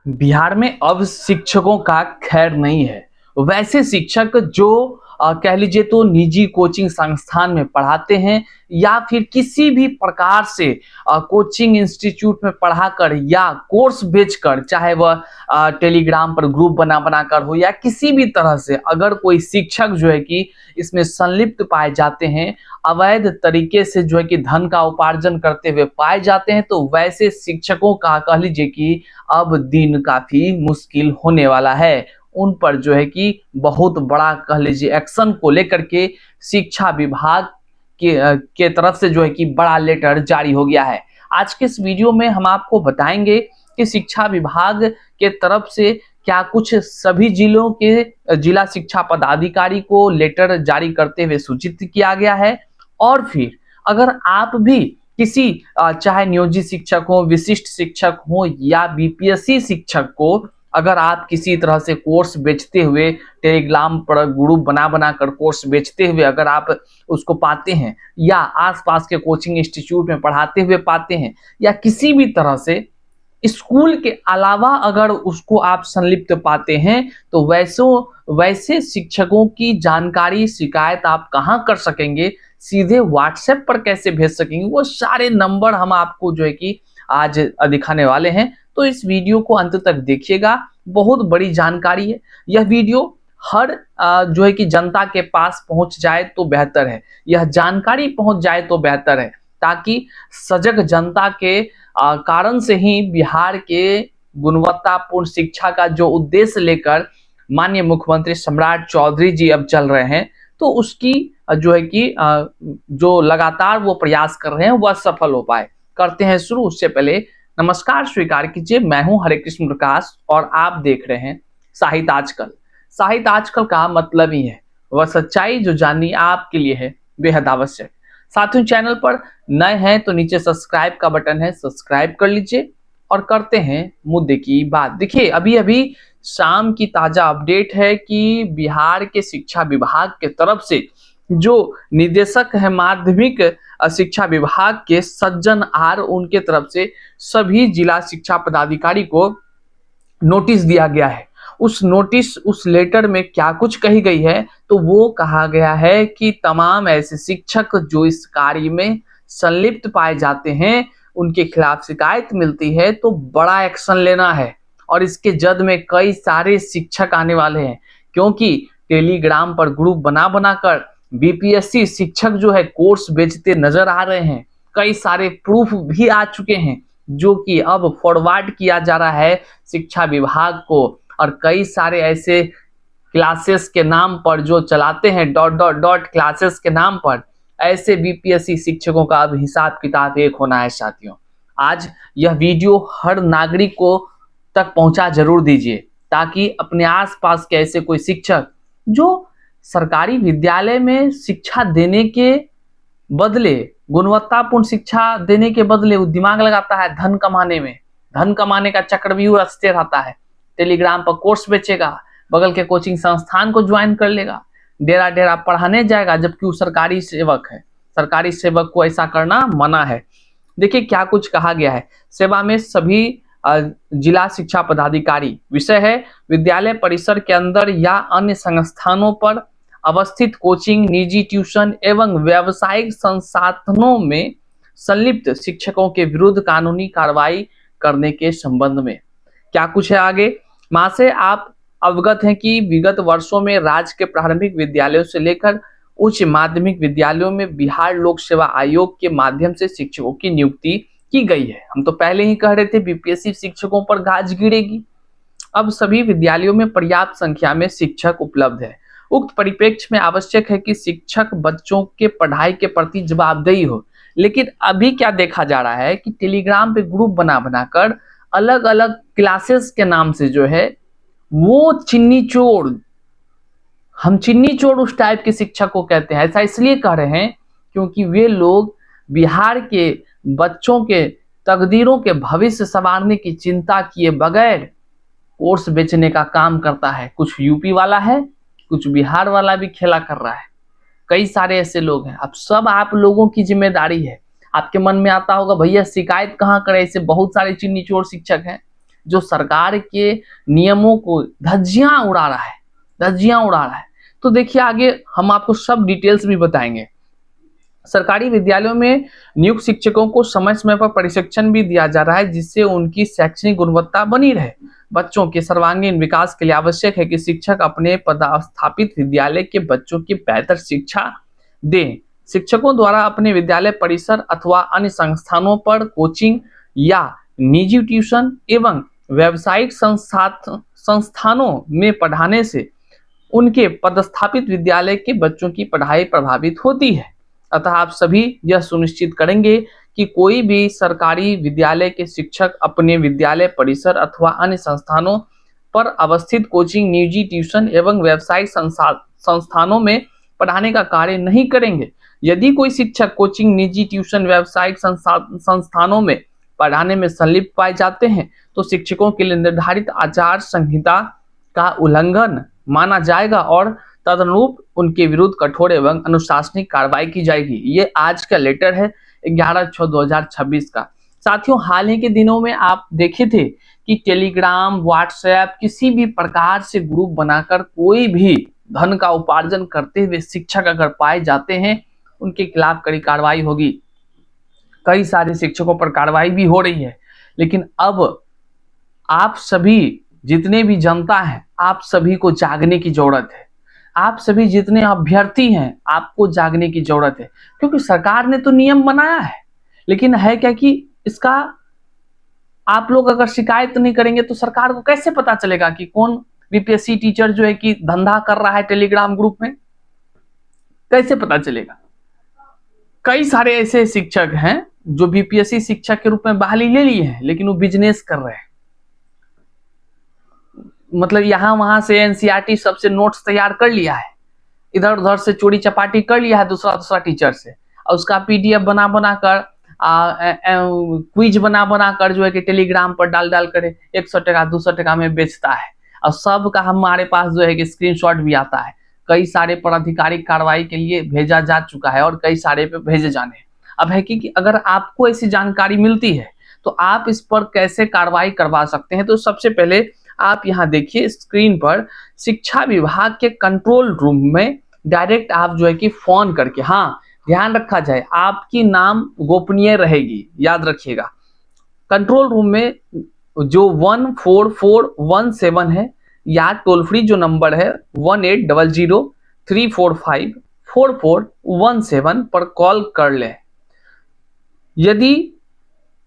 बिहार में अब शिक्षकों का खैर नहीं है। वैसे शिक्षक जो कह लीजिए तो निजी कोचिंग संस्थान में पढ़ाते हैं या फिर किसी भी प्रकार से कोचिंग इंस्टीट्यूट में पढ़ाकर या कोर्स बेचकर, चाहे वह टेलीग्राम पर ग्रुप बना बनाकर हो या किसी भी तरह से, अगर कोई शिक्षक जो है कि इसमें संलिप्त पाए जाते हैं, अवैध तरीके से जो है कि धन का उपार्जन करते हुए पाए जाते हैं, तो वैसे शिक्षकों का कह लीजिए कि अब दिन काफी मुश्किल होने वाला है। उन पर जो है कि बहुत बड़ा कह लीजिए एक्शन को लेकर के शिक्षा विभाग के तरफ से जो है कि बड़ा लेटर जारी हो गया है। आज के इस वीडियो में हम आपको बताएंगे कि शिक्षा विभाग के तरफ से क्या कुछ सभी जिलों के जिला शिक्षा पदाधिकारी को लेटर जारी करते हुए सूचित किया गया है, और फिर अगर आप भी किसी चाहे नियोजित शिक्षक हो, विशिष्ट शिक्षक हो या बीपीएससी शिक्षक को, अगर आप किसी तरह से कोर्स बेचते हुए टेलीग्राम पर ग्रुप बना बनाकर कोर्स बेचते हुए अगर आप उसको पाते हैं या आसपास के कोचिंग इंस्टीट्यूट में पढ़ाते हुए पाते हैं या किसी भी तरह से स्कूल के अलावा अगर उसको आप संलिप्त पाते हैं, तो वैसे शिक्षकों की जानकारी शिकायत आप कहां कर सकेंगे, सीधे व्हाट्सएप पर कैसे भेज सकेंगे, वो सारे नंबर हम आपको जो है कि आज दिखाने वाले हैं। तो इस वीडियो को अंत तक देखिएगा, बहुत बड़ी जानकारी है। यह वीडियो हर जो है कि जनता के पास पहुंच जाए तो बेहतर है, यह जानकारी पहुंच जाए तो बेहतर है, ताकि सजग जनता के कारण से ही बिहार के गुणवत्तापूर्ण शिक्षा का जो उद्देश्य लेकर माननीय मुख्यमंत्री सम्राट चौधरी जी अब चल रहे हैं, तो उसकी जो है कि जो लगातार वो प्रयास कर रहे हैं वह सफल हो पाए। करते हैं शुरू। उससे पहले नमस्कार स्वीकार कीजिए, मैं हूं हरे कृष्ण प्रकाश और आप देख रहे हैं साहित्य आजकल। साहित्य आजकल का मतलब ही है वह सच्चाई जो जाननी आपके लिए है बेहद आवश्यक। साथियों, चैनल पर नए हैं तो नीचे सब्सक्राइब का बटन है, सब्सक्राइब कर लीजिए और करते हैं मुद्दे की बात। देखिए, अभी अभी शाम की ताजा अपडेट है कि बिहार के शिक्षा विभाग के तरफ से जो निदेशक है माध्यमिक शिक्षा विभाग के सज्जन आर, उनके तरफ से सभी जिला शिक्षा पदाधिकारी को नोटिस दिया गया है। उस लेटर में क्या कुछ कही गई है, तो वो कहा गया है कि तमाम ऐसे शिक्षक जो इस कार्य में संलिप्त पाए जाते हैं, उनके खिलाफ शिकायत मिलती है तो बड़ा एक्शन लेना है। और इसके जद में कई सारे शिक्षक आने वाले हैं, क्योंकि टेलीग्राम पर ग्रुप बना बनाकर बीपीएससी शिक्षक जो है कोर्स बेचते नजर आ रहे हैं। कई सारे प्रूफ भी आ चुके हैं जो कि अब फॉरवर्ड किया जा रहा है शिक्षा विभाग को। और कई सारे ऐसे क्लासेस के नाम पर जो चलाते हैं, डॉट डॉट डॉट क्लासेस के नाम पर, ऐसे बीपीएससी शिक्षकों का अब हिसाब किताब एक होना है। साथियों, आज यह वीडियो हर नागरिक को तक पहुंचा जरूर दीजिए, ताकि अपने आसपास के ऐसे कोई शिक्षक जो सरकारी विद्यालय में शिक्षा देने के बदले, गुणवत्तापूर्ण शिक्षा देने के बदले वो दिमाग लगाता है धन कमाने में, धन कमाने का चक्रव्यूह रचते रहता है, टेलीग्राम पर कोर्स बेचेगा, बगल के कोचिंग संस्थान को ज्वाइन कर लेगा, डेरा डेरा पढ़ाने जाएगा, जबकि वो सरकारी सेवक है। सरकारी सेवक को ऐसा करना मना है। देखिए क्या कुछ कहा गया है। सेवा में सभी जिला शिक्षा पदाधिकारी, विषय है विद्यालय परिसर के अंदर या अन्य संस्थानों पर अवस्थित कोचिंग, निजी ट्यूशन एवं व्यावसायिक संसाधनों में संलिप्त शिक्षकों के विरुद्ध कानूनी कार्रवाई करने के संबंध में। क्या कुछ है आगे। महाशय, आप अवगत हैं कि विगत वर्षों में राज्य के प्रारंभिक विद्यालयों से लेकर उच्च माध्यमिक विद्यालयों में बिहार लोक सेवा आयोग के माध्यम से शिक्षकों की नियुक्ति की गई है। हम तो पहले ही कह रहे थे बीपीएससी शिक्षकों पर गाज गिरेगी। अब सभी विद्यालयों में पर्याप्त संख्या में शिक्षक उपलब्ध है। उक्त परिप्रेक्ष्य में आवश्यक है कि शिक्षक बच्चों के पढ़ाई के प्रति जवाबदेही हो। लेकिन अभी क्या देखा जा रहा है कि टेलीग्राम पे ग्रुप बना बनाकर अलग अलग क्लासेस के नाम से जो है वो चिन्नी चोर, हम चिन्नी चोर उस टाइप के शिक्षक को कहते हैं। ऐसा इसलिए कह रहे हैं क्योंकि वे लोग बिहार के बच्चों के तकदीरों के भविष्य संवारने की चिंता किए बगैर कोर्स बेचने का काम करता है। कुछ यूपी वाला है, कुछ बिहार वाला भी खेला कर रहा है। कई सारे ऐसे लोग हैं। अब सब आप लोगों की जिम्मेदारी है। आपके मन में आता होगा भैया शिकायत कहाँ करें, ऐसे बहुत सारे चिन्नी चोर शिक्षक हैं। जो सरकार के नियमों को धज्जियां उड़ा रहा है, धज्जियां उड़ा रहा है। तो देखिए आगे हम आपको सब डिटेल्स भी बताएंगे। सरकारी विद्यालयों में नियुक्त शिक्षकों को समय समय पर प्रशिक्षण भी दिया जा रहा है, जिससे उनकी शैक्षणिक गुणवत्ता बनी रहे। बच्चों के सर्वांगीण विकास के लिए आवश्यक है कि शिक्षक अपने पदस्थापित विद्यालय के बच्चों की बेहतर शिक्षा दें। शिक्षकों द्वारा अपने विद्यालय परिसर अथवा अन्य संस्थानों पर कोचिंग या निजी ट्यूशन एवं व्यावसायिक संस्थानों में पढ़ाने से उनके पदस्थापित विद्यालय के बच्चों की पढ़ाई प्रभावित होती है। अतः आप सभी यह सुनिश्चित करेंगे कि कोई भी सरकारी विद्यालय के शिक्षक अपने विद्यालय परिसर अथवा अन्य संस्थानों पर अवस्थित कोचिंग, निजी ट्यूशन एवं व्यावसायिक संस्थानों में पढ़ाने का कार्य नहीं करेंगे। यदि कोई शिक्षक कोचिंग, निजी ट्यूशन, व्यावसायिक संस्थानों में पढ़ाने में संलिप्त पाए जाते हैं तो शिक्षकों के लिए निर्धारित आचार संहिता का उल्लंघन माना जाएगा और तदनुरूप उनके विरुद्ध कठोर एवं अनुशासनिक कार्रवाई की जाएगी। ये आज का लेटर है 11/6/2026 का। साथियों, हाल ही के दिनों में आप देखे थे कि टेलीग्राम, व्हाट्सएप, किसी भी प्रकार से ग्रुप बनाकर कोई भी धन का उपार्जन करते हुए शिक्षक अगर पाए जाते हैं, उनके खिलाफ कड़ी कार्रवाई होगी। कई सारे शिक्षकों पर कार्रवाई भी हो रही है। लेकिन अब आप सभी जितने भी जनता हैं, आप सभी को जागने की जरूरत है। आप सभी जितने अभ्यर्थी हैं, आपको जागने की जरूरत है, क्योंकि सरकार ने तो नियम बनाया है, लेकिन है क्या कि इसका आप लोग अगर शिकायत नहीं करेंगे तो सरकार को कैसे पता चलेगा कि कौन बीपीएससी टीचर जो है कि धंधा कर रहा है टेलीग्राम ग्रुप में? कैसे पता चलेगा? कई सारे ऐसे शिक्षक हैं जो बीपीएससी शिक्षक के रूप में बहाली ले लिए हैं, लेकिन वो बिजनेस कर रहे हैं। मतलब यहां वहां से एनसीईआरटी सबसे नोट्स तैयार कर लिया है, इधर उधर से चोरी चपाटी कर लिया है दूसरा टीचर से, और उसका पीडीएफ बना कर क्विज बना कर जो है कि टेलीग्राम पर डाल कर 100 टका 200 टका में बेचता है। और सब का हमारे पास जो है कि स्क्रीनशॉट भी आता है। कई सारे पर आधिकारिक कार्रवाई के लिए भेजा जा चुका है और कई सारे पे भेजे जाने हैं। अब है कि अगर आपको ऐसी जानकारी मिलती है तो आप इस पर कैसे कार्रवाई करवा सकते हैं। तो सबसे पहले आप यहाँ देखिए स्क्रीन पर, शिक्षा विभाग के कंट्रोल रूम में डायरेक्ट आप जो है कि फोन करके, हाँ ध्यान रखा जाए आपकी नाम गोपनीय रहेगी, याद रखिएगा। कंट्रोल रूम में जो 14417 है या टोल फ्री जो नंबर है 1800-345-4417 पर कॉल कर लें। यदि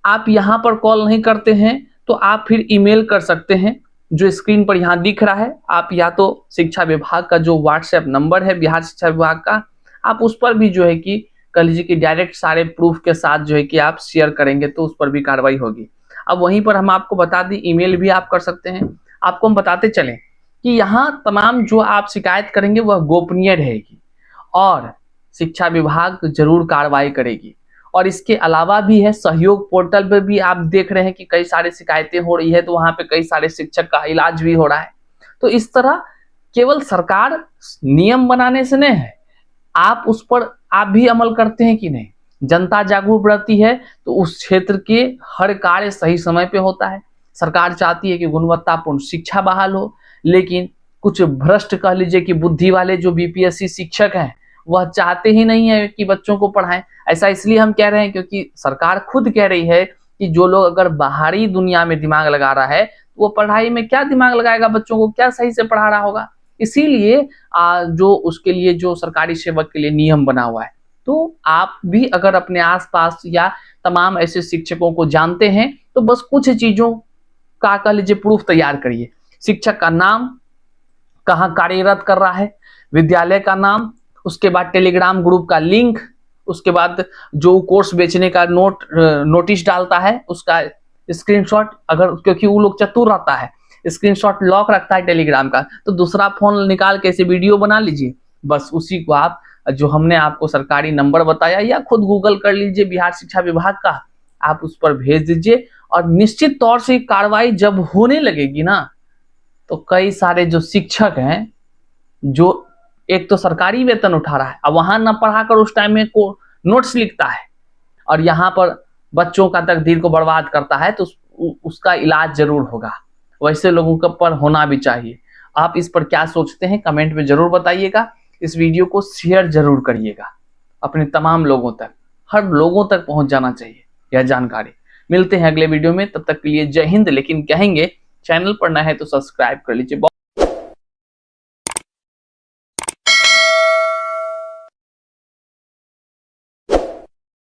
आप यहां पर कॉल नहीं करते हैं तो आप फिर ईमेल कर सकते हैं, जो स्क्रीन पर यहां दिख रहा है। आप या तो शिक्षा विभाग का जो व्हाट्सएप नंबर है बिहार शिक्षा विभाग का, आप उस पर भी जो है कि कह लीजिए कि डायरेक्ट सारे प्रूफ के साथ जो है कि आप शेयर करेंगे तो उस पर भी कार्रवाई होगी। अब वहीं पर हम आपको बता दें, ईमेल भी आप कर सकते हैं। आपको हम बताते चलें कि यहाँ तमाम जो आप शिकायत करेंगे वह गोपनीय रहेगी और शिक्षा विभाग जरूर कार्रवाई करेगी। और इसके अलावा भी है, सहयोग पोर्टल पर भी आप देख रहे हैं कि कई सारे शिकायतें हो रही है, तो वहां पे कई सारे शिक्षक का इलाज भी हो रहा है। तो इस तरह केवल सरकार नियम बनाने से नहीं है, आप उस पर आप भी अमल करते हैं कि नहीं। जनता जागरूक रहती है तो उस क्षेत्र के हर कार्य सही समय पे होता है। सरकार चाहती है कि गुणवत्तापूर्ण शिक्षा बहाल हो, लेकिन कुछ भ्रष्ट कह लीजिए कि बुद्धि वाले जो बीपीएससी शिक्षक हैं वह चाहते ही नहीं है कि बच्चों को पढ़ाएं। ऐसा इसलिए हम कह रहे हैं क्योंकि सरकार खुद कह रही है कि जो लोग अगर बाहरी दुनिया में दिमाग लगा रहा है तो वो पढ़ाई में क्या दिमाग लगाएगा, बच्चों को क्या सही से पढ़ा रहा होगा। इसीलिए जो उसके लिए जो सरकारी सेवक के लिए नियम बना हुआ है। तो आप भी अगर अपने आसपास या तमाम ऐसे शिक्षकों को जानते हैं तो बस कुछ चीजों का कह लीजिए प्रूफ तैयार करिए। शिक्षक का नाम, कहाँ कार्यरत कर रहा है, विद्यालय का नाम, उसके बाद टेलीग्राम ग्रुप का लिंक, उसके बाद जो कोर्स बेचने का नोटिस डालता है उसका स्क्रीनशॉट, अगर क्योंकि वो लोग चतुर रहता है, स्क्रीनशॉट लॉक रखता है टेलीग्राम का, तो दूसरा फोन निकाल के ऐसे वीडियो बना लीजिए। बस उसी को आप जो हमने आपको सरकारी नंबर बताया या खुद गूगल कर लीजिए बिहार शिक्षा विभाग का, आप उस पर भेज दीजिए। और निश्चित तौर से कार्रवाई जब होने लगेगी ना, तो कई सारे जो शिक्षक हैं जो एक तो सरकारी वेतन उठा रहा है, अब वहां न पढ़ाकर उस टाइम में को नोट्स लिखता है और यहाँ पर बच्चों का तकदीर को बर्बाद करता है, तो उसका इलाज जरूर होगा। वैसे लोगों का पर होना भी चाहिए। आप इस पर क्या सोचते हैं कमेंट में जरूर बताइएगा। इस वीडियो को शेयर जरूर करिएगा अपने तमाम लोगों तक, हर लोगों तक पहुंच जाना चाहिए यह जानकारी। मिलते हैं अगले वीडियो में, तब तक के लिए जय हिंद। लेकिन कहेंगे चैनल पर नया है तो सब्सक्राइब कर लीजिए।